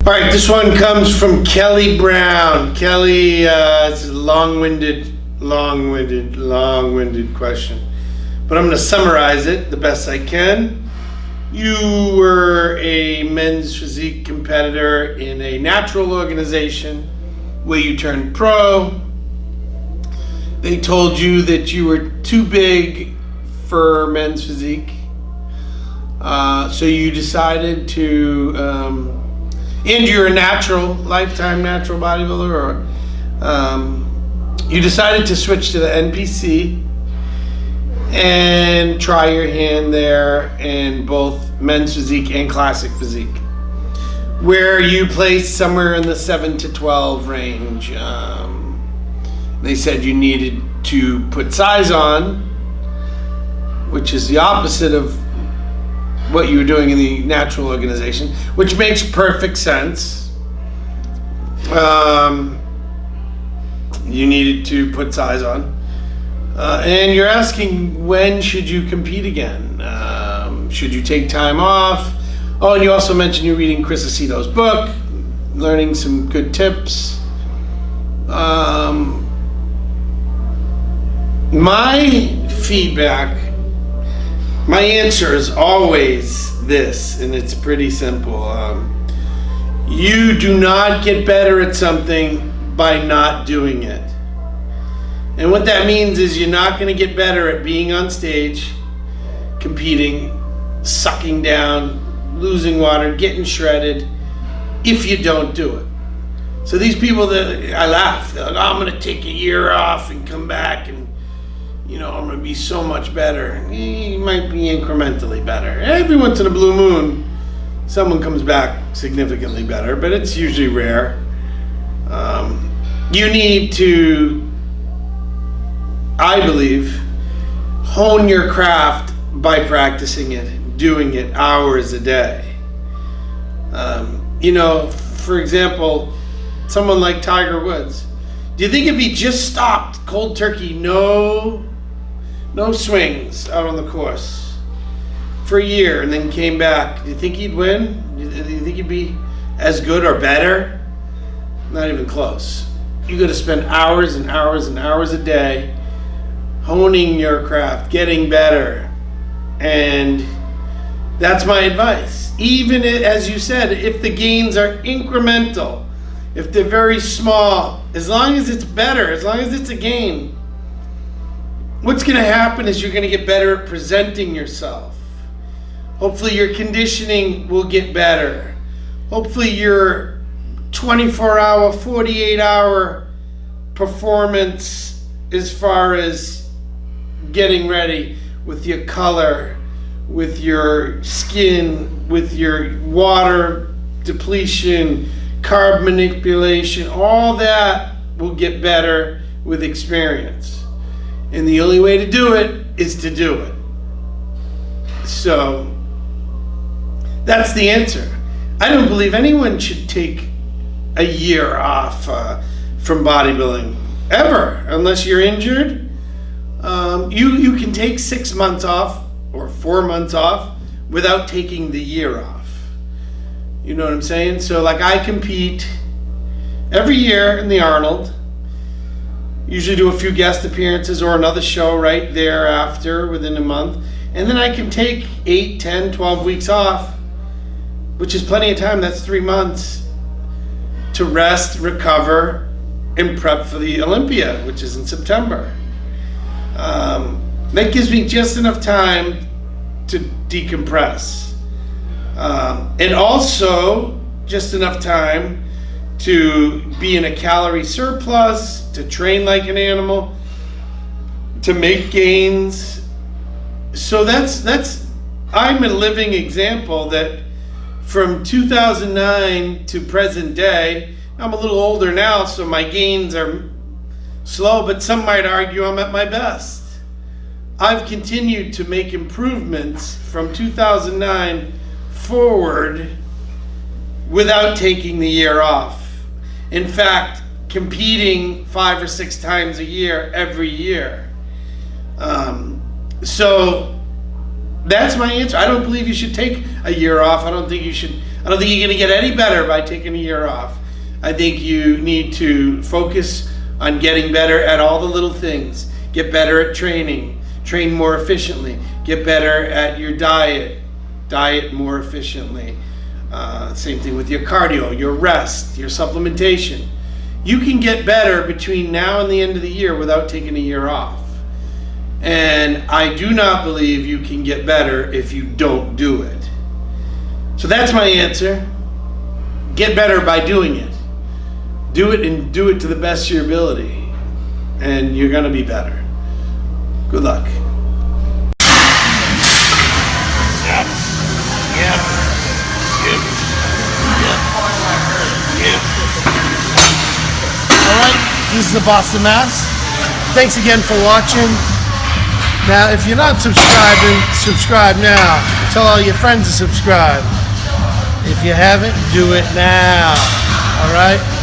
All right, this one comes from Kelly Brown. Kelly, it's a long-winded question, but I'm going to summarize it the best I can. You were a men's physique competitor in a natural organization where you turned pro. They told you that you were too big for men's physique, so you decided to. And you're a lifetime natural bodybuilder, or you decided to switch to the NPC and try your hand there in both men's physique and classic physique, where you placed somewhere in the 7 to 12 range. They said you needed to put size on, which is the opposite of what you were doing in the natural organization, which makes perfect sense. You needed to put size on. And you're asking, when should you compete again? Should you take time off? Oh, and you also mentioned you're reading Chris Aceto's book, learning some good tips. My feedback, my answer is always this, and it's pretty simple. You do not get better at something by not doing it. And what that means is you're not going to get better at being on stage, competing, sucking down, losing water, getting shredded, if you don't do it. So these people that I laugh, they're like, oh, I'm going to take a year off and come back and I'm going to be so much better. You might be incrementally better. Every once in a blue moon, someone comes back significantly better, but it's usually rare. You need to, I believe, hone your craft by practicing it, doing it hours a day. For example, someone like Tiger Woods. Do you think if he just stopped cold turkey, no swings out on the course for a year and then came back, do you think he'd win? Do you think he'd be as good or better? Not even close. You got to spend hours and hours and hours a day honing your craft, getting better. And that's my advice. Even as you said, if the gains are incremental, if they're very small, as long as it's better, as long as it's a gain, what's going to happen is you're going to get better at presenting yourself. Hopefully your conditioning will get better. Hopefully your 24-hour, 48-hour performance as far as getting ready with your color, with your skin, with your water depletion, carb manipulation, all that will get better with experience. And the only way to do it is to do it. So that's the answer. I don't believe anyone should take a year off from bodybuilding, ever, unless you're injured. You can take 6 months off or 4 months off without taking the year off. You know what I'm saying? So like I compete every year in the Arnold. Usually do a few guest appearances or another show right thereafter within a month. And then I can take 8, 10, 12 weeks off, which is plenty of time. That's 3 months to rest, recover, and prep for the Olympia, which is in September. That gives me just enough time to decompress. And also just enough time to be in a calorie surplus, to train like an animal, to make gains. So I'm a living example that from 2009 to present day, I'm a little older now, so my gains are slow, but some might argue I'm at my best. I've continued to make improvements from 2009 forward without taking the year off. In fact, competing 5 or 6 times a year, every year. So that's my answer. I don't believe you should take a year off. I don't think you should I don't think you're going to get any better by taking a year off. I think you need to focus on getting better at all the little things. Get better at training, train more efficiently. Get better at your diet, diet more efficiently. Same thing with your cardio, your rest, your supplementation. You can get better between now and the end of the year without taking a year off. And I do not believe you can get better if you don't do it. So that's my answer. Get better by doing it. Do it, and do it to the best of your ability. And you're going to be better. Good luck. Alright, this is the Boston Mass. Thanks again for watching. Now, if you're not subscribing, subscribe now. Tell all your friends to subscribe. If you haven't, do it now. Alright?